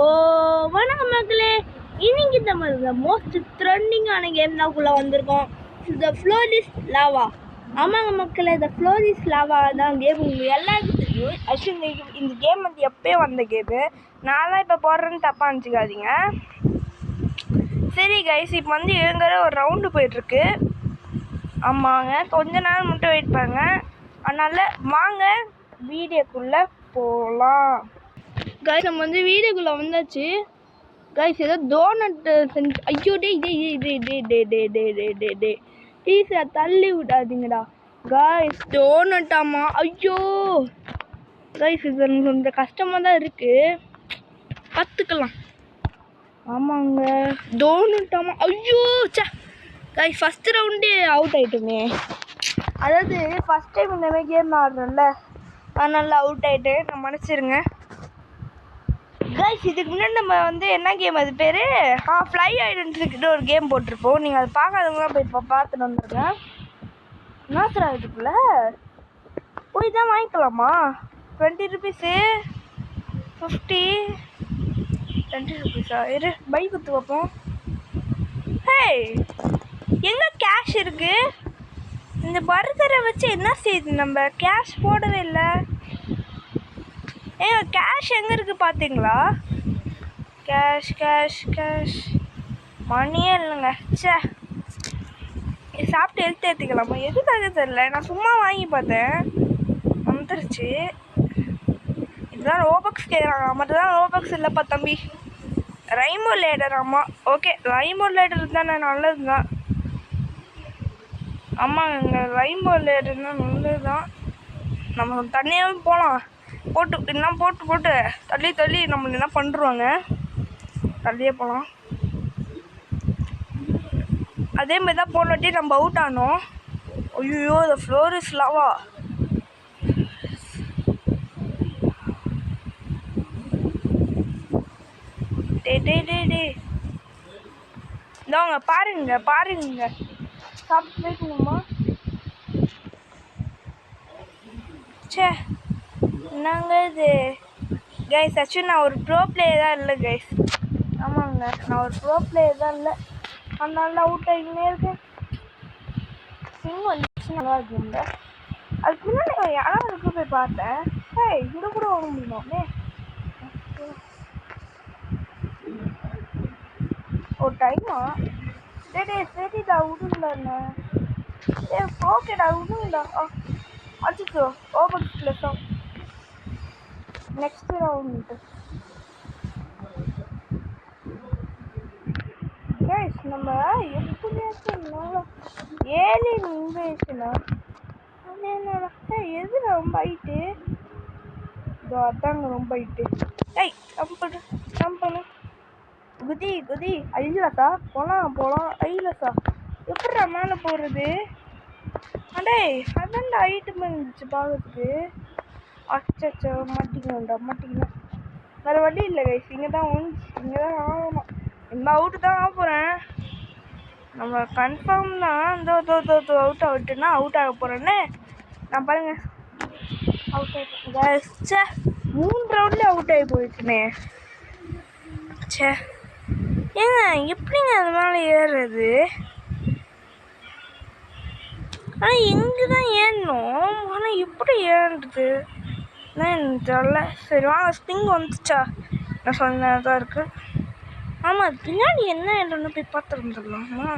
ஓ வணக்கம் மக்களே, இன்னைக்கு நம்ம மோஸ்ட் ட்ரெண்டிங்கான கேம் தான்குள்ள வந்திருக்கோம். த ஃப்ளோரிஸ் லாவா. ஆமாங்க மக்களே, த ஃப்ளோரிஸ் லாவா தான் கேம். உங்களுக்கு எல்லாருக்கும் தெரியும். ஆக்சுவலி இந்த கேம் வந்து எப்போயே வந்த கேமு. நான்லாம் இப்போ போடுறேன்னு தப்பாக நினச்சிக்காதீங்க. சரி கைஸ், இப்போ வந்து எங்கிற ஒரு ரவுண்டு போயிட்டுருக்கு. ஆமாங்க, கொஞ்ச நேரம் மட்டும் வெயிட் பண்ணுங்க. அதனால் வாங்க வீடியோக்குள்ளே போகலாம். கைஸ், நம்ம வந்து வீடியோக்குள்ளே வந்தாச்சு. கைஸ், ஏதோ டோனட்டு செஞ்சு, ஐயோ டே டீசரை தள்ளி விடாதீங்கடா. கைஸ், டோனட்டாமா, ஐயோ கைஸ், இது கொஞ்சம் கஷ்டமாக தான் இருக்குது, கற்றுக்கலாம். ஆமாங்க, டோனட்டாமா, ஐயோ சே கைஸ், ஃபஸ்ட்டு ரவுண்டே அவுட் ஆகிட்டுமே. அதாவது ஃபஸ்ட் டைம் இந்த மாதிரி கேம் ஆடுறேன்ல, அதனால அவுட் ஆகிட்டு நான் மன்னிச்சிருங்க. கைஸ், இதுக்கு முன்னாடி நம்ம வந்து என்ன கேம், அது பேர் ஃப்ளை ஐடென்டிக்கிட்ட ஒரு கேம் போட்டிருப்போம். நீங்கள் அதை பார்க்காதவங்களாம் போய் இப்போ பார்த்துட்டு வந்துடுங்க. என்ன சார் இதுக்குள்ள போய் தான் வாங்கிக்கலாமா? 20 ருபீஸு, 50, 20 ருபீஸா? இரு பை குத்து வைப்போம். ஹே, எங்கே கேஷ் இருக்குது? இந்த பர்கரை வச்சு என்ன செய்யுது? நம்ம கேஷ் போடவே இல்லை. ஏங்க, கேஷ் எங்கே இருக்குது பார்த்தீங்களா? கேஷ் கேஷ் கேஷ் மணியே இல்லைங்க. சே, சாப்பிட்டு எடுத்து ஏற்றிக்கலாமா? எதுக்காக தெரியல, நான் சும்மா வாங்கி பார்த்தேன், வந்துருச்சு. இதுதான் ரோபக்ஸ் கேட்குறாங்க. மட்டும் தான் ரோபக்ஸ் இல்லைப்பா தம்பி, ரைமோ லேடர். ஆமாம், ஓகே, ரைமோ லேடர் தானே, நல்லது தான். ஆமாங்க, ரைமோ லேடர்னா நல்லது தான். நம்ம தனியாகவே போகலாம். போட்டு என்ன போட்டு தள்ளி நம்மளை என்ன பண்ணுருவாங்க. தள்ளியே போகலாம். அதே மாதிரி தான் போனவாட்டி நம்ம அவுட் ஆனோம். ஐயோ, த ஃப்ளோரிஸ் லாவா. டே இந்தவங்க பாருங்க சாப்பிட்டு வைக்கணுமா? சே, என்னங்க இது கைஸ்? ஆக்சுவலி நான் ஒரு ப்ரோ பிளேயர் தான் இல்லை கைஸ். ஆமாங்க, நான் ஒரு ப்ரோ பிளேயர் தான் இல்லை, அதனால அவுட் ஆகினே இருக்கேன். ஸ்விங் வந்துச்சு, நல்லா இருக்குங்க. அதுக்கு முன்னாடி யாரும் இருக்கு போய் பார்த்தேன். இங்கே கூட வாங்க முடியுமாமே. ஒரு டைமா சரிடா, விடுங்கண்ணா. ஓகேடா, விடுங்கடா. அச்சுச்சோ, over plus next round. Guys, நம்ம எப்படியாச்சும் ஏலியன் இன்வேஷனா? அது என்னடா? எது ரொம்ப ஹைட்டு? இதோ அதாங்க ரொம்ப ஹைட்டு. கம்பனு குதி ஐலசா போலாம் ஐலசா. எப்படிடா மேலே போகிறது? அடே, அதான்டா ஹைட்டு இருந்துச்சு பார்க்கறதுக்கு. அச்சோ, மாட்டிக்கணும். வேறு வழி இல்லை கைஸ், இங்கே தான் ஆகணும். இந்த அவுட்டு தான் ஆக போகிறேன். நம்ம கன்ஃபார்ம் தான். இந்த அவுட்டுன்னா அவுட் ஆக போகிறேன்னு நான் பாருங்க அவுட் ஆகிட்டேன். சே, 3 ரவுண்ட்லேயே அவுட் ஆகி போயிட்டுனே. சே, ஏங்க எப்படிங்க அது மேலே ஏறுறது? ஆனால் எங்கே தான் ஏறணும், ஆனால் எப்படி ஏறுறது எனக்கு தெரியல. சரி வாங்க, ஸ்ப்ரிங் வந்துச்சா? நான் சொன்னதாக தான் இருக்குது. ஆமாம், அது பின்னாடி என்ன இடம்னு போய் பார்த்துருந்துடலாமா?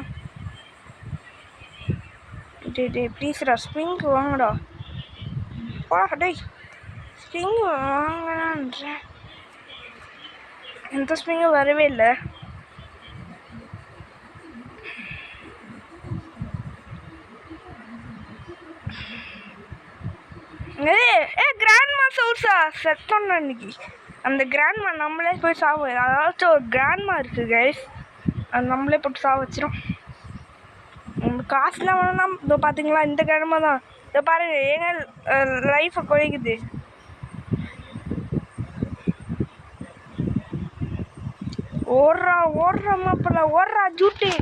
டே ப்ளீஸ்டா, ஸ்ப்ரிங்க்கு வாங்கடா. டேய், ஸ்ப்ரிங் வாங்கலான்றேன், எந்த ஸ்ப்ரிங்கும் வரவே இல்லை. கிராண்ட்மா சவுர்ஸா செத்தோன்னு இன்னைக்கு. அந்த கிராண்ட்மா நம்மளே போய் சாவு. அதாச்சும் ஒரு கிராண்ட்மா இருக்குது கைஸ், அது நம்மளே போட்டு சாவ வச்சிடும். காசுலாம் வேணும்னா இதோ பார்த்தீங்களா, இந்த கிராண்ட்மா தான். இதை பாருங்க, ஏங்க லைஃபை குறைக்குது. ஓடுறா ஜூட்டி.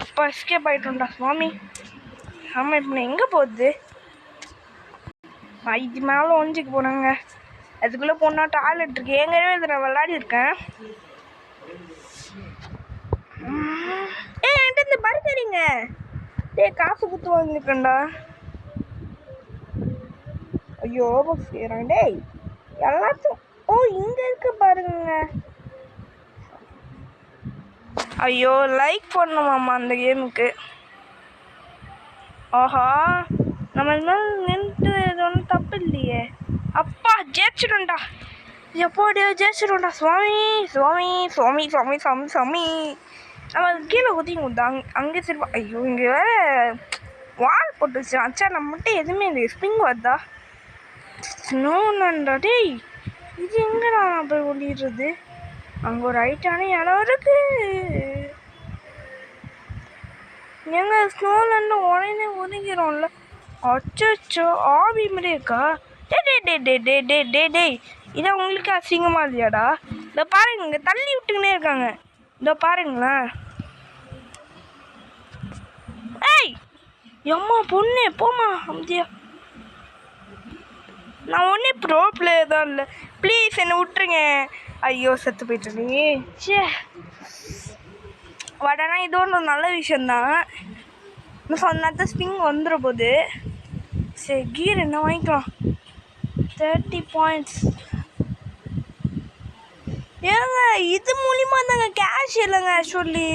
இப்போ எஸ்கேப் ஆகிட்டோம்டா சுவாமி. ஆமாம், இப்போ எங்கே போகுது? இது மேலே ஒஞ்சிக்கு போனாங்க. அதுக்குள்ளே போனால் டாய்லெட் இருக்கு. ஏற்கனவே இதை நான் விளையாடி இருக்கேன். என்கிட்ட இந்த பர்கரிங்க காசு கொடுத்து வாங்கியிருக்கேன்டா. ஐயோ பாக்ஸ் செய்கிறான் டேய் எல்லாத்தையும். இங்கே இருக்கு பாருங்க. ஐயோ லைக் பண்ணணுமாம்மா அந்த கேமுக்கு. ஆஹா நம்ம நின்று ஒன்றும் தப்பு இல்லையே. அப்பா ஜெயிச்சிடும்டா. எப்போடியோ ஜெயிச்சிடும்டா. சுவாமி சுவாமி சுவாமி சுவாமி சுவாமி சுவாமி. நம்ம கீழே ஊற்றிங்க அங்கே திரும்ப. ஐயோ இங்கே வேற வால் போட்டு வச்சு அச்சா. நம்ம மட்டும் எதுவுமே இல்லை. ஸ்ப்ரிங் வருதா ஸ்னோன்னுண்டா டேய். இது எங்கே நான் போய் ஒளிடுறது? அங்கே ஒரு ஹைட்டான இடம் இருக்கு. எங்க ஸ்னோலன்னு உடனே ஒதுங்கிறோம்ல. அச்சோ ஆவி மாதிரி இருக்கா? டே இதான் உங்களுக்கு அசிங்கமா இல்லையாடா? இதோ பாருங்க இங்கே தள்ளி விட்டுக்கினே இருக்காங்க. இதோ பாருங்களேன். ஏய் எம்மா பொண்ணு போமா அம்தியா. நான் ஒன்றே ப்ரோ பிளேயர் தான் இல்லை. ப்ளீஸ் என்னை விட்டுருங்க. ஐயோ செத்து போயிட்டு. சே வடனா இது ஒன்று நல்ல விஷயந்தான். இன்னும் சொன்ன ஸ்பிங் வந்துட போகுது. சரி கீர் என்ன வாங்கிக்கலாம். 30 பாயிண்ட்ஸ். ஏங்க இது மூலிமா தாங்க கேஷ் இல்லைங்க ஆக்சுவலி.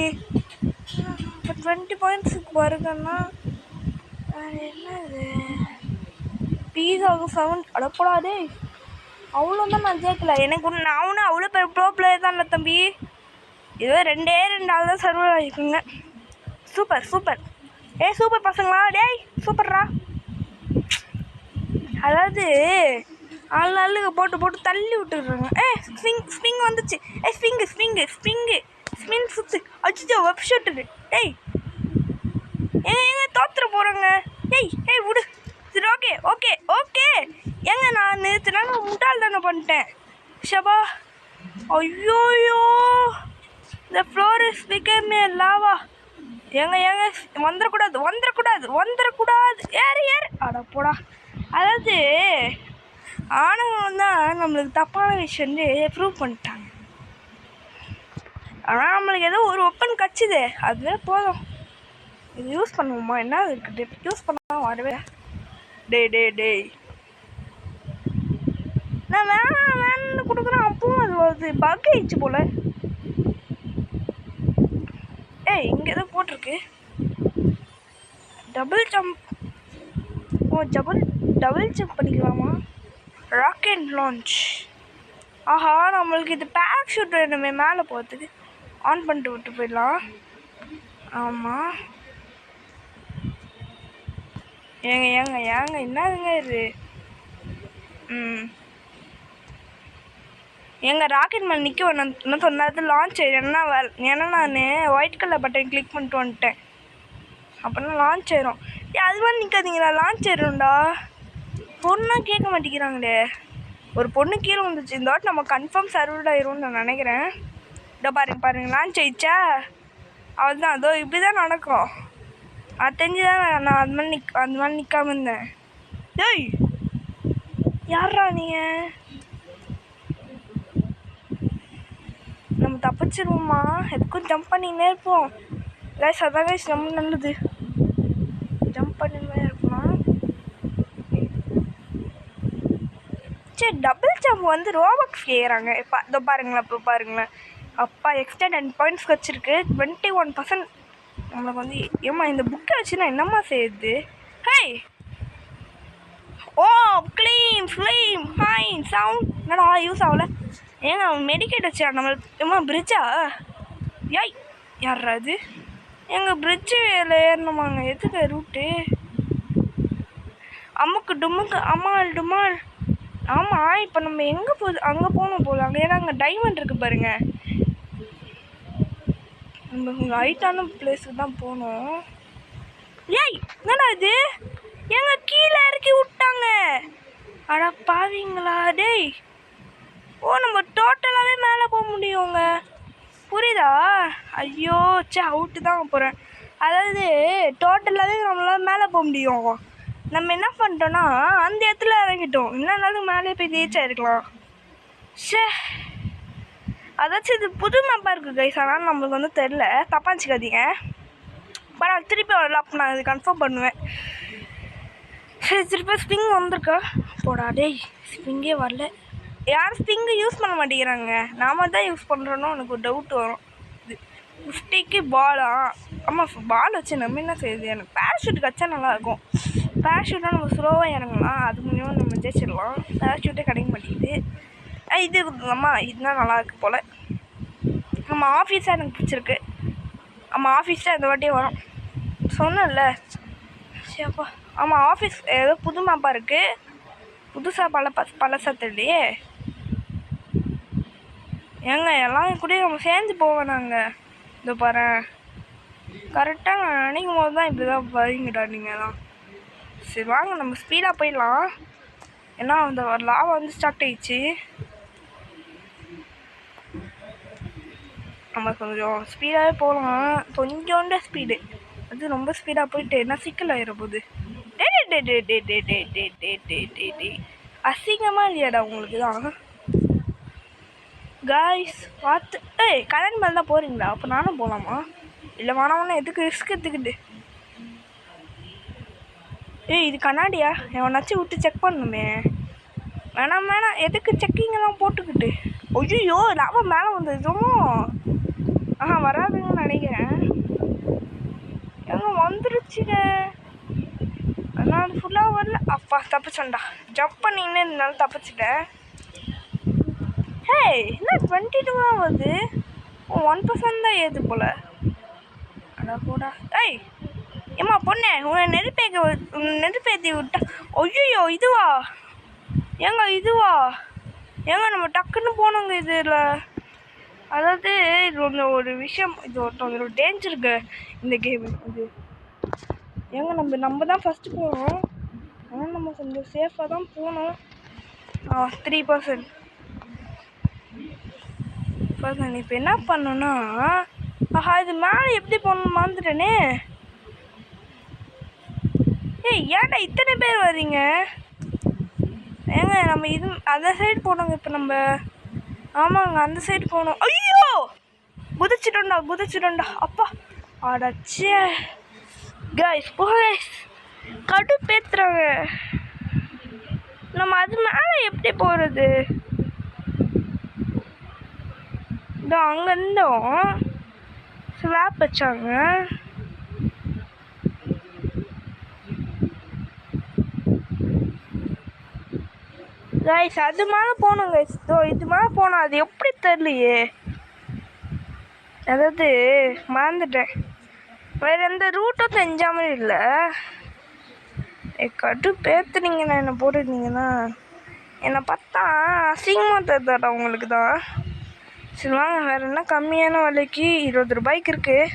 இப்போ 20 பாயிண்ட்ஸுக்கு வருங்கன்னா வேறு என்னது பீஸாவுக்கு 7 அடப்படாதே. அவ்வளோதான் நான் கேட்கல. எனக்கு ஒன்று நான் ஒன்று அவ்வளோ ப்ரோ பிளேயர் தான் தம்பி. ஏதோ 2 ஆள் தான் சர்வர் ஆகிருக்குங்க. Super super. சூப்பர் பசங்களா டேய் சூப்பர்ரா. அதாவது ஆளுக்கு போட்டு தள்ளி விட்டுருங்க. ஸ்விங் வந்துச்சு. ஸ்பின் சுத்து. அச்சோ வெப் ஷூட்டு. ஏங்க தோத்துற போகிறோங்க. விடு. சரி ஓகே ஏங்க நான் நேற்று முட்டாள் தானே பண்ணிட்டேன். ஷபா ஐயோயோ இந்த floor is become a lava. ஏங்க வந்துடக்கூடாது. ஏறு அட போடா. அதாவது ஆணவம் தான் நம்மளுக்கு தப்பான விஷயம் ப்ரூவ் பண்ணிட்டாங்க. ஆனால் நம்மளுக்கு ஏதோ ஒரு வெப்பன் கச்சுது. அதுவே போதும். இது யூஸ் பண்ணுவோமா? என்ன இருக்குது யூஸ் பண்ணால் வரவே. டேய் நான் வேணும்னு கொடுக்குறேன். அப்பவும் அது வருது. பக் ஆயிடுச்சு போல. இங்கே எதோ போட்டிருக்கு டபுள் ஜம்ப். டபுள் ஜம்ப் பண்ணிக்கலாமா? Rocket launch. ஆஹா நம்மளுக்கு இது பேராஷூட் வேணுமே மேலே போகிறதுக்கு. ஆன் பண்ணிட்டு விட்டு போயிடலாம். ஆமாம் ஏங்க என்னதுங்க இது? எங்கள் ராக்கெட் மேலே நிற்க வேணும் சொன்னது லான்ச் ஆயிடும். ஏன்னா நான் ஒயிட் கலர் பட்டன் கிளிக் பண்ணிட்டு வந்துட்டேன். அப்படின்னா லான்ச் ஆயிரும். அது மாதிரி நிற்காதீங்களா? லான்ச் ஆயிரும்டா. பொண்ணாக கேட்க மாட்டேங்கிறாங்களே. ஒரு பொண்ணு கீழே வந்துச்சு. இந்த வாட்டி நம்ம கன்ஃபார்ம் சர்வர்ட் ஆயிரும்னு நான் நினைக்கிறேன். இதோ பாருங்க லான்ச் ஆயிடுச்சா? அதுதான் அதோ இப்படி தான் நடக்கும். அது தெரிஞ்சுதான் நான் அது மாதிரி நிற்காம இருந்தேன். டேய் யாரா நீங்கள்? நம்ம தப்பிச்சிருவோமா? எதுக்கும் ஜம்ப் பண்ணினே இருப்போம். கைஸ் அதான் கைஸ் ரொம்ப நல்லது. ஜம்ப் பண்ணினே இருப்போம். சரி டபுள் ஜம்ப் வந்து ரோபாக்ஸ் கேட்குறாங்க. இதோ பாருங்களேன். இப்போ பாருங்களேன். அப்பா எக்ஸ்ட்ரா 10 பாயிண்ட்ஸ் வச்சுருக்கு. 21% நம்மளுக்கு வந்து. ஏம்மா இந்த புக்கை வச்சு நான் என்னம்மா செய்யுது? க்ளீன் ஃப்ளீம் ஹைன் சவுண்ட். என்னடா யூஸ் ஆகலை? ஏங்க அவன் மெடிக்கேட் வச்சா நம்ம பிரிட்ஜா? யாரா அது? எங்கள் பிரிட்ஜு ஏறணுமாங்க? எதுக்கு ரூட்டு? அம்முக்கு டும்முக்கு அம்மாள் டுமாள். ஆமாம் இப்போ நம்ம எங்கே போகுது? அங்கே போகணும் போல. ஏன்னா அங்கே டைமண்ட் இருக்குது பாருங்க. நம்ம ஹைட்டான பிளேஸுக்கு தான் போகணும். என்னடா இது? எங்க கீழே இறக்கி விட்டாங்க. அட பாவீங்களா டேய். நம்ம டோட்டலாகவே மேலே போக முடியுங்க. புரியுதா? ஐயோ அவுட்டு தான் போகிறேன். அதாவது டோட்டலாகவே நம்மளால் மேலே போக முடியும். நம்ம என்ன பண்ணிட்டோன்னா அந்த இடத்துல இறங்கிட்டோம். என்னன்னாலும் மேலே போய் ரீச் ஆகிருக்கலாம். ஷே, அதாச்சும் இது புது மேப்பாக இருக்குது கைஸ். ஆனால் நம்மளுக்கு வந்து தெரில, தப்பாச்சுக்காதீங்க. பட் திருப்பி வரல, அப்போ நான் இது கன்ஃபார்ம் பண்ணுவேன். சரி, திருப்பி ஸ்ப்ரிங் வந்திருக்கா? போடா டேய், ஸ்ப்ரிங்கே வரல. யாரும் ஸ்ப்ரிங்கு யூஸ் பண்ண மாட்டேங்கிறாங்க. நாம தான் யூஸ் பண்ணுறோன்னு எனக்கு ஒரு டவுட் வரும். இது 50க்கு பாலா? ஆமாம், பால் வச்சு நம்ம என்ன செய்யுது? எனக்கு பேராஷூட் கச்சா நல்லாயிருக்கும். பேராஷூட்டாக நம்ம ஸ்லோவாக இறங்கலாம், அது மூலியமாக நம்ம ஜெயிச்சிடலாம். பேராஷூட்டே கிடைக்க மாட்டேங்குது. இது அம்மா, இதுதான் நல்லாயிருக்கு போல். நம்ம ஆஃபீஸாக எனக்கு பிடிச்சிருக்கு. நம்ம ஆஃபீஸில் இந்த வாட்டியே வரும் சொன்னல. சரிப்பா. ஆமாம், ஆஃபீஸ் ஏதோ புது மேப்பாக இருக்குது. புதுசாக பழசா தெரியலையே. ஏங்க எல்லாம் கூட நம்ம சேர்ந்து போவேன். நாங்கள் இதோ பாரு, கரெக்டாக நான் நினைக்கும் போது தான் இப்படி தான் வரீங்கடா நீங்கள்லாம். சரி வாங்க, நம்ம ஸ்பீடாக போயிடலாம். ஏன்னா அந்த லாவா வந்து ஸ்டார்ட் ஆயிடுச்சு. நம்ம கொஞ்சம் ஸ்பீடாகவே போகலாம். கொஞ்சோண்ட ஸ்பீடு, அது ரொம்ப ஸ்பீடாக போயிட்டு என்ன சிக்கல் ஆகிட போகுது. அசிங்கமாக இல்லையாடா உங்களுக்கு தான் காய்ஸ்? பார்த்து கல்யாணம் மேலே தான் போகிறீங்களா? அப்போ நானும் போகலாமா? இல்லை வேணாம்னா எதுக்கு ரிஸ்க் எடுத்துக்கிட்டு? இது கண்ணாடியா? எவனாச்சும் விட்டு செக் பண்ணணுமே. வேணாம் வேணாம், எதுக்கு செக்கிங்கெல்லாம் போட்டுக்கிட்டு? ஐயோ, லாபம் மேலே வந்ததும் வராதுங்கன்னு நினைக்கிறேன். எங்க வந்துருச்சுங்க. நான் அது ஃபுல்லாக வரல. அப்பா தப்பிச்சோண்டா. ஜம்ப் பண்ணிங்கன்னு இருந்தாலும் தப்பிச்சிட்டேன். ஹே, என்ன 22 வருது? 1% தான் ஏது போல். அடா போடா. ஏம்மா பொண்ணே, உன்னை நெருப்பேற்றி விட்டா. ஐயோ, இதுவா? ஏங்க இதுவா? ஏங்க நம்ம டக்குன்னு போனோங்க இதில். அதாவது இது ஒரு விஷயம், இது ஒரு டேஞ்சருக்கு இந்த கேமு. இது ஏங்க நம்ம தான் ஃபஸ்ட்டு போகணும். ஆனால் நம்ம கொஞ்சம் சேஃபாக தான் போகணும். 3%. இப்போ என்ன பண்ணோன்னா, இது மேலே எப்படி போகணுன்னு மறந்துட்டேனே. ஏன்டா இத்தனை பேர் வர்றீங்க? ஏங்க நம்ம இது அந்த சைடு போனோங்க. இப்போ நம்ம ஆமாங்க அந்த சைடு போகணும். ஐயோ, குதிச்சிட்டோண்டா. அப்பா அடச்சே கைஸ், போய்ஸ் கடுப்பேத்துறாங்க. நம்ம அது மேலே எப்படி போகிறது? இதோ அங்கேருந்தோம் ஸ்லாப் வச்சாங்க. கைஸ் அது மேலே போகணும் கைஸ். இது மேலே போனோம், அது எப்படி தெரியலையே. அதாவது மறந்துட்டேன். வேறு எந்த ரூட்டும் தெரிஞ்சாமல் இல்லை. கடுப்பேத்துனீங்கண்ணா என்னை போட்டுருந்தீங்கன்னா. என்னை பார்த்தா அசிங்கமாக தருதாடா உங்களுக்கு தான். சரி வாங்க, வேறு என்ன கம்மியான விலைக்கு 20 ரூபாய்க்கு இருக்குது.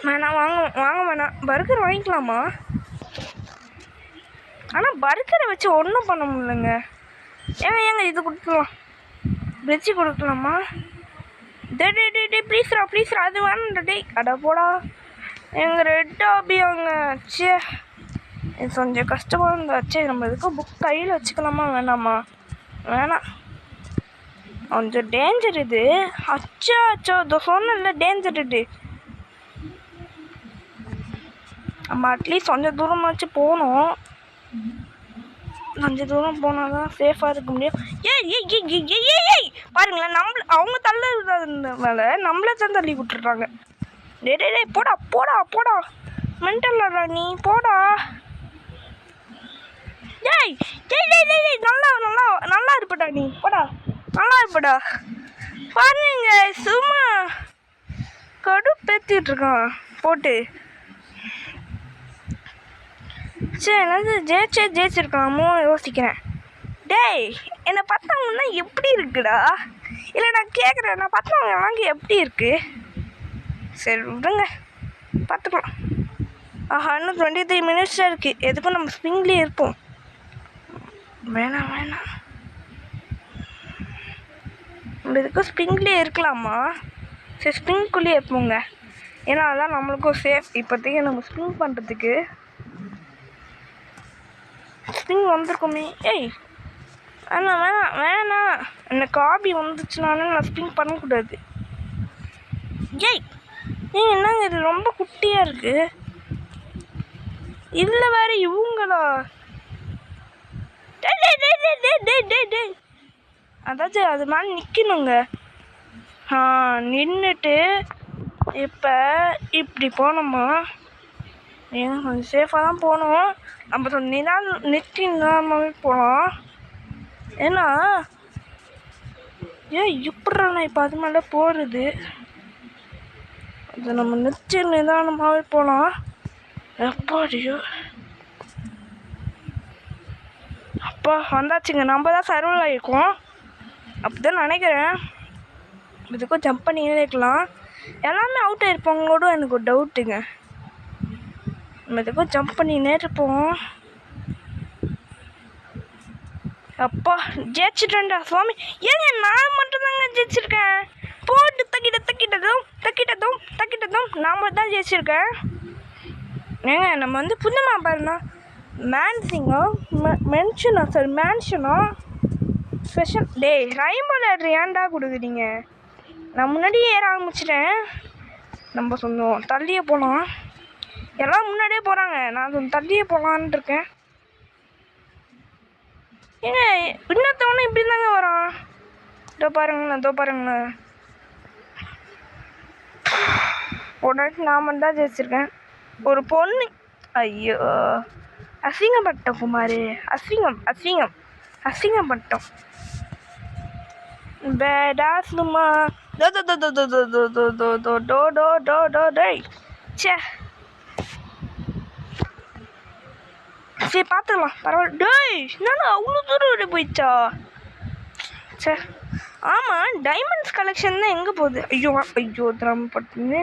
வேணாம் வாங்க வேணாம். பர்கர் வாங்கிக்கலாமா? ஆனால் பர்கரை வச்சு ஒன்றும் பண்ண முடியலங்க. ஏங்க இது கொடுக்கலாம், வெஜ்ஜு கொடுக்கலாமா? டே ப்ளீஸ்ரா அது வேணும்டா. டே அடா போடா. எங்கள் ரெட் ஆபியாங்க. சே, இது கொஞ்சம் கஷ்டமாக இருந்தாச்சு. நம்ம எதுக்கும் புக் கையில் வச்சுக்கலாமா வேணாமா? வேணாம், கொஞ்சம் டேஞ்சர் இது. அச்சோ இதோ சொன்னல டேஞ்சர் இது. நம்ம அட்லீஸ்ட் கொஞ்சம் தூரமாச்சு போகணும். கொஞ்சம் தூரம் போனால் தான் சேஃபாக இருக்க முடியும். ஏய் பாருங்களேன், அவங்க தள்ளுறதுனால நம்மளை தான் தள்ளி விட்டுறாங்க. டே போடா மென்டல்லடா நீ, போடா. ஏய் நல்லா இருப்படா நீ, போடா. நல்லா இருப்படா. பாருங்க சும்மா கடுப்பேத்திட்டு இருக்கான் போட்டு. சரி, என்னது ஜெயிச்சிருக்காமோ யோசிக்கிறேன். டேய், என்னை பார்த்தவங்கன்னா எப்படி இருக்குடா? இல்லை நான் கேட்குறேன், நான் பார்த்தவங்க வாங்கி எப்படி இருக்கு? சரி விடுங்க, பார்த்துக்கலாம். இன்னும் 23 மினிட்ஸ் இருக்குது. எதுக்கும் நம்ம ஸ்ப்ரிங்லேயே இருப்போம். வேணாம் நம்ம எதுக்கும் ஸ்ப்ரிங்லேயே இருக்கலாமா? சரி ஸ்ப்ரிங்குள்ளேயே இருப்போங்க. ஏன்னா அதான் நம்மளுக்கும் சேஃப். இப்போதைக்கு நம்ம ஸ்ப்ரிங் பண்ணுறதுக்கு ஸ்பின் வந்திருக்குமே. ஏய் ஆனால் வேணாம் எனக்கு காபி வந்துச்சுனால நான் ஸ்பின் பண்ணக்கூடாது. ஏய் நீங்கள் என்னங்க இது ரொம்ப குட்டியாக இருக்குது. இதில் வேறு இவங்களா? டே அதாச்சும் அது மேலே நிற்கணுங்க. நின்றுட்டு இப்போ இப்படி போனோமா, ஏன்னா கொஞ்சம் சேஃபாக தான் போகணும். நம்ம கொஞ்சம் நிற்காமவே போகலாம். ஏன்னா இப்படி நான் இப்போ அது மேலே போகிறது, அது நம்ம நிதானமாகவே போகலாம். எப்பாடியோ அப்பா வந்தாச்சுங்க. நம்ம தான் சர்வல் ஆகிருக்கோம் அப்படி தான் நினைக்கிறேன். இதுக்கும் ஜம்ப் பண்ணியே இருக்கலாம். எல்லாமே அவுட் ஆகிருப்பாங்களோட எனக்கு ஒரு டவுட்டுங்க. நம்ம இதுக்கும் ஜம்ப் பண்ணினே இருப்போம். அப்பா ஜெயிச்சிட்டேன்டா சுவாமி. ஏங்க நான் மட்டும்தாங்க ஜெயிச்சிருக்கேன். போட்டு தக்கிட்டதும் நாம தான் ஜெயிச்சிருக்கேன். ஏங்க நம்ம வந்து புதுமா பாருண்ணா மேன்ஷனா ஸ்பெஷல் டே ரைம்போ லேட்ரு ஏன்டா கொடுக்குறீங்க? நான் முன்னாடியே ஏற ஆரம்பிச்சிட்டேன். நம்ம சொந்தம் தள்ளியே போகலாம். எல்லாம் முன்னாடியே போகிறாங்க, நான் கொஞ்சம் தள்ளியே போகலான்னு இருக்கேன். ஏங்க இன்னத்தவனும் இப்படி தாங்க வரான். இதோ பாருங்களேன் உடனே நான் தான் ஜெயிச்சிருக்கேன். ஒரு பொண்ணு ஐயோ அசிங்கப்பட்டோம் குமார். அசிங்கப்பட்டோம். பேடாஸ்லுமா சே சரி பார்த்துக்கலாம் பரவாயில்ல. டேய் என்னடா அவ்வளோ தூரம் போயிடுச்சா? சே ஆமாம் டைமண்ட்ஸ் கலெக்ஷன் தான் எங்கே போகுது? ஐயோ திரமப்பட்டுன்னு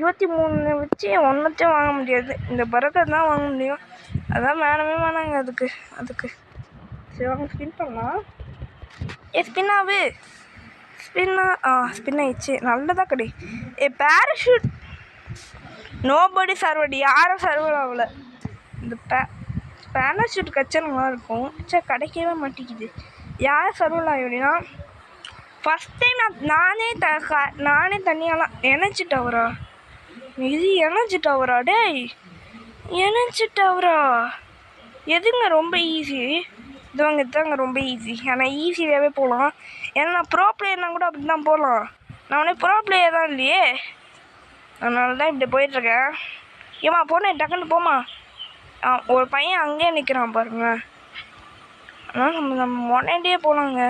23 வச்சு ஒன்றத்தையும் வாங்க முடியாது. இந்த பரக்கை தான் வாங்க முடியும். அதான் வேணாங்க அதுக்கு சரி வாங்க ஸ்பின் பண்ணலாம். ஸ்பின் ஆயிடுச்சு. நல்லதாக கிடை. பேராஷூட் நோபடி சர்வடி யாரும் சர்வர் ஆகலை. இந்த பேராஷூட் கச்சா நல்லா இருக்கும். கிடைக்கவே மாட்டேங்குது. யார் சர்வர் ஆகி அப்படின்னா ஃபஸ்ட் டைம் நானே தனியாலாம் எனர்ஜி டவரா டேய் எனர்ஜி டவரா எதுங்க ரொம்ப ஈஸி. இதுதாங்க ரொம்ப ஈஸி. ஆனால் ஈஸியாகவே போகலாம். ஏன்னா நான் ப்ரோ பிளேயர்னா கூட அப்படி தான் போகலாம். நான் உடனே ப்ரோ பிளேயர் தான் இல்லையே, அதனால தான் இப்படி போயிட்டுருக்கேன். ஏம்மா போனேன் டக்குன்னு போமா. ஒரு பையன் அங்கேயே நிற்கிறான் பாருங்க. ஆனால் நம்ம முன்னாடியே போகலாங்க.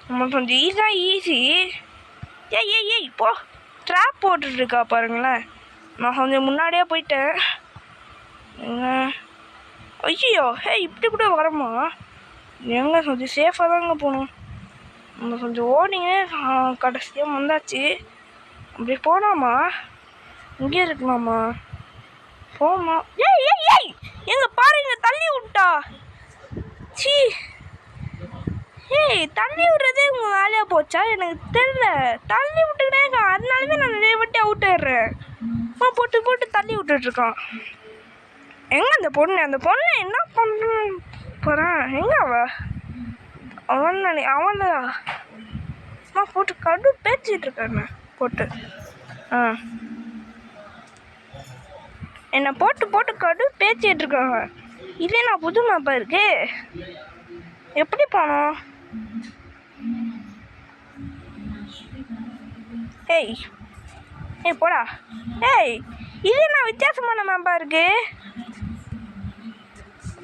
நம்ம கொஞ்சம் ஈஸி. ஏய் போ ட்ராப் போட்டுட்ருக்கா பாருங்களேன். நான் கொஞ்சம் முன்னாடியே போயிட்டேன். ஐயோ இப்படி கூட வரமா? எங்க கொஞ்சம் சேஃபாக தாங்க போகணும். நம்ம கொஞ்சம் ஓடிங்க. கடைசியாக வந்தாச்சு. அப்படி போகலாமா? இங்கே இருக்கலாமா? போமா. ஏய் எங்க பாருங்க தள்ளி விட்டா. சீ தள்ளி விட்றதே உங்கள் வேலையாக போச்சா? எனக்கு தெரியல. தள்ளி விட்டுக்கிட்டே இருக்கான். அதனாலவே நான் நிறைய வாட்டி அவுட் ஆயிடுறேன். போட்டு தள்ளி விட்டுட்ருக்கான். எங்கே அந்த பொண்ணு என்ன பண்ண போகிறான்? எங்கே அவன்தான் போட்டு கடு பேச்சிட்டு இருக்காங்க. போட்டு என்னை போட்டு கடு பேச்சிட்டு இருக்காங்க. இதே நான் புது மேப்பாக இருக்கு. எப்படி போனோம்? ஏய் போடா. இதே நான் வித்தியாசமான மேப்பாக இருக்கு.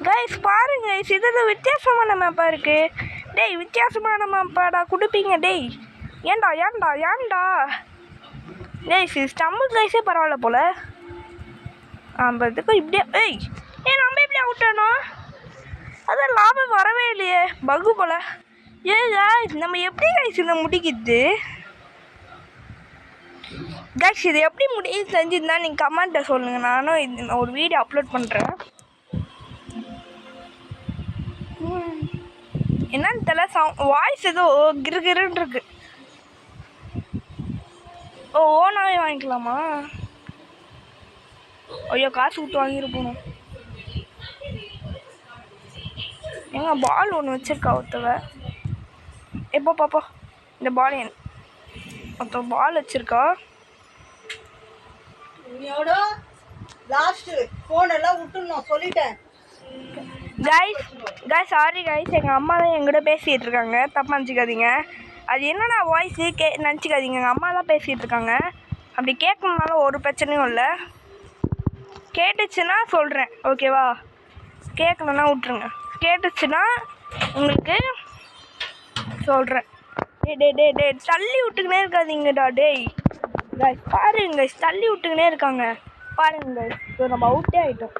கைஸ் பாருங்க, இது வித்தியாசமான மேப்பாக இருக்கு. டேய் வித்தியாசமான மேப்பாடா கொடுப்பீங்க. டேய் ஏன்டா டேய் ஸ்டம்பிள் கைஸே பரவாயில்ல போல. இதுக்கும் இப்படியே நம்ம எப்படி அவுட் ஆனோம்? அதான் லாபம் வரவே இல்லையே, பகு போல. நம்ம எப்படி கைஸ் இதை முடிக்குது? கைஸ் இது எப்படி முடியுது செஞ்சுருந்தா நீங்கள் கமெண்ட்டை சொல்லுங்கள். நானும் ஒரு வீடியோ அப்லோட் பண்ணுறேன். என்னன்னு தெரியல, வாய்ஸ் ஏதோ கிருகிருன்னு இருக்கு. ஓனாவே வாங்கிக்கலாமா? ஐயோ காசு விட்டு வாங்கிட்டு போகணும். எங்க பால் ஒன்று வச்சிருக்கா ஒருத்தவ. எப்போ பாப்பா இந்த பால் ஒருத்தவ பால் வச்சிருக்கா. கைஸ் சாரி கைஸ், எங்கள் அம்மா தான் எங்கிட்ட பேசிகிட்டு இருக்காங்க, தப்பாக நினச்சிக்காதீங்க. அது என்னடா வாய்ஸு நினச்சிக்காதீங்க, எங்கள் அம்மா தான் பேசிகிட்டு இருக்காங்க. அப்படி கேட்கணுனால ஒரு பிரச்சனையும் இல்லை. கேட்டுச்சுன்னா சொல்கிறேன், ஓகேவா? கேட்கணுன்னா விட்ருங்க. கேட்டுச்சுன்னா உங்களுக்கு சொல்கிறேன். டே தள்ளி விட்டுக்கினே இருக்காதீங்கடா. டேய் கைஸ் பாருங்க கைஸ், தள்ளி விட்டுக்கினே இருக்காங்க பாருங்க கைஸ். இப்போ நம்ம அவுட்டே ஆகிட்டோம்.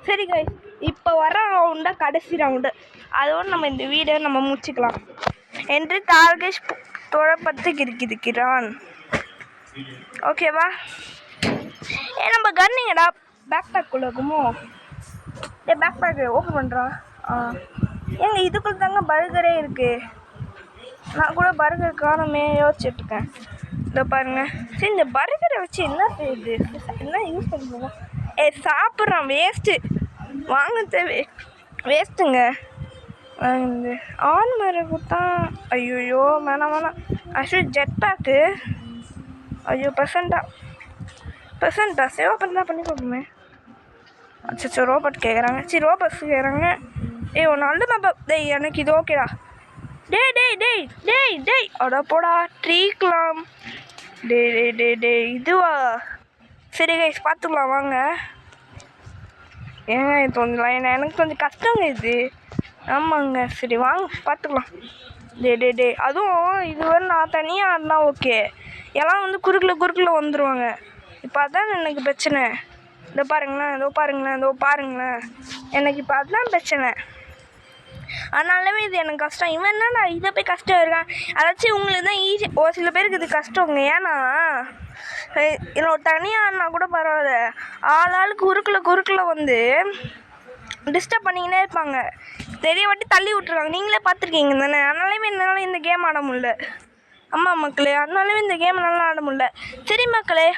சரி கைஸ், இப்போ வர ரவுண்டா கடைசி ரவுண்டு, அதோடு நம்ம இந்த வீடியோ நம்ம முடிச்சுக்கலாம் என்று டார்கெஷ் தொழப்பத்து இருக்கிறான். ஓகேவா? நம்ம கன்னிங்கடா பேக் பேக்குள்ளே இருக்குமோ? பேக் பேக்கு ஓப்பன் பண்ணுறா. ஏங்க இதுக்குள்ள தாங்க பர்கரே இருக்குது. நான் கூட பர்கர் காணமே யோசிச்சுட்ருக்கேன். இதை பாருங்கள். சரி இந்த பர்கரை வச்சு என்ன செய்யுது, என்ன யூஸ் பண்ணுவோம்? சாப்பிட்றான், வேஸ்ட்டு வாங்க தேவை, வேஸ்ட்டுங்க. ஆன் மாதிரி கொடுத்தா ஐயோ வேணாம். Actually jet pack. ஐயோ பெர்சென்டா சேவ் பண்ணி பார்ப்போமே. அச்சோ ரோபோட் கேட்குறாங்க. சரி ரோபோட்ஸ் கேட்குறாங்க. ஒன்று நல்ல மேப்பா. எனக்கு இது ஓகேடா. டேய் அட போடா ட்ரீக்கலாம். டே இதுவா? சரி கைஸ் பார்த்துக்கலாம் வாங்க. ஏங்க இது கொஞ்சம் எனக்கு கொஞ்சம் கஷ்டங்க இது. ஆமாங்க சரி வாங்க பார்த்துக்கலாம். டே அதுவும் இது வந்து நான் தனியாக ஆடினா ஓகே, எல்லாம் வந்து குறுக்கில் வந்துடுவாங்க. இப்போ அதான் எனக்கு பிரச்சனை. இதோ பாருங்களேன் எனக்கு இப்போ அதுதான் பிரச்சனை. அதனாலவே இது எனக்கு கஷ்டம். இவன் என்னடா இதை போய் கஷ்டம் இருக்கான். அதாச்சும் உங்களுக்கு தான் ஈஸி, ஒரு சில பேருக்கு இது கஷ்டங்க. ஏன்னா இன்னொரு தனியாக ஆடினா கூட பரவாயில்ல, ஆளுக்கு குறுக்கில் வந்து டிஸ்டர்ப் பண்ணிக்கினே இருப்பாங்க. தெரிய வாட்டி தள்ளி விட்ருக்காங்க, நீங்களே பார்த்துருக்கீங்க தானே. அதனாலேயுமே என்னால் இந்த கேம் ஆட முடியல. ஆமாம் மக்களே, அதனாலவே இந்த கேம் நல்லா ஆட முடியல. சரி மக்களே,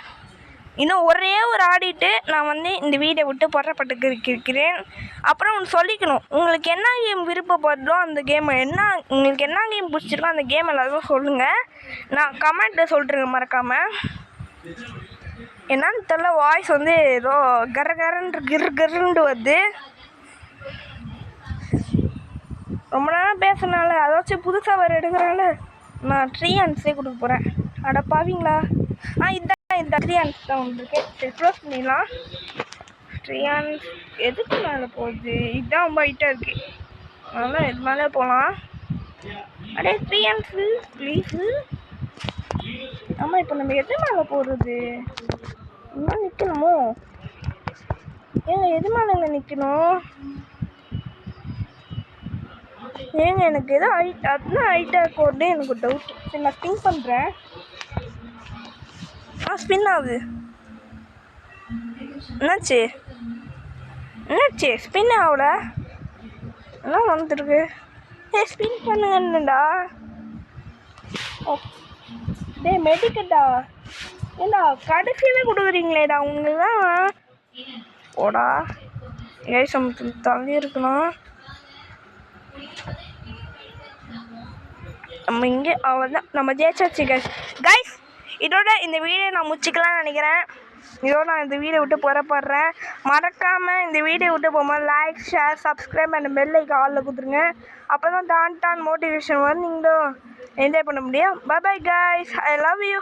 இன்னும் ஒரே ஒரு ஆடிட்டு நான் வந்து இந்த வீடியோ விட்டு புறப்பட்டு இருக்கிறேன். அப்புறம் உங்களுக்கு சொல்லிக்கணும், உங்களுக்கு என்ன கேம் விருப்பப்படுறோ அந்த கேம், உங்களுக்கு என்ன கேம் பிடிச்சிருக்கோ அந்த கேம் எல்லாருக்கும் சொல்லுங்கள். நான் கமெண்ட்டில் சொல்லிட்டுருங்க மறக்காமல். என்னன்னு தெரியல, வாய்ஸ் வந்து ஏதோ கர்ன்னு வருது. ரொம்ப நேரம் பேசுனால அதாச்சும் புதுசாக வேறு எடுக்கிறால நான் ட்ரீயான்ஸே கொடுக்க போகிறேன். அட பாவீங்களா? இதுதான் இந்த ட்ரீயான்ஸ் தான் வந்துருக்கு. சரி க்ளோஸ் பண்ணிடலாம். ட்ரீயான்ஸ் எதுக்கு மேலே போகுது? இதுதான் ரொம்ப ஹைட்டாக இருக்குது, அதனால் இது மேலே போகலாம். அடே ட்ரீயான்ஸு ப்ளீஸு. ஆமாம் இப்போ நம்ம எது மேலே போடுறது? இன்னும் நிற்கணுமோ? எது மேலேங்க நிற்கணும்? எனக்கு எதோ அதுதான் ஹைட்டாக போட்டு எனக்கு ஒரு டவுட். சரி நான் ஸ்பின் பண்ணுறேன். ஸ்பின் ஆகுது. என்னாச்சு ஸ்பின் ஆகல, என்ன வந்துருக்கு? ஸ்பின் பண்ணுங்கடா. மெடிக்கட்டா ஏண்டா கடைசியில் கொடுக்குறீங்களேடா உங்களுக்கு தான். ஓடா சமத்து தள்ளி இருக்கணும். நம்ம இங்கே அவ்வளோதான், நம்ம ஜெயிச்சாச்சு கைஸ். இதோட இந்த வீடியோ நான் முடிச்சிக்கலாம்னு நினைக்கிறேன். இதோட நான் இந்த வீடியோ விட்டு புறப்படுறேன். மறக்காமல் இந்த வீடியோ விட்டு போகும்போது like, share, subscribe and bell icon ஆலில் கொடுத்துருங்க. அப்போ தான் டான் மோட்டிவேஷன் வரும், நீங்களும் என்ஜாய் பண்ண முடியும். Bye guys, I love you.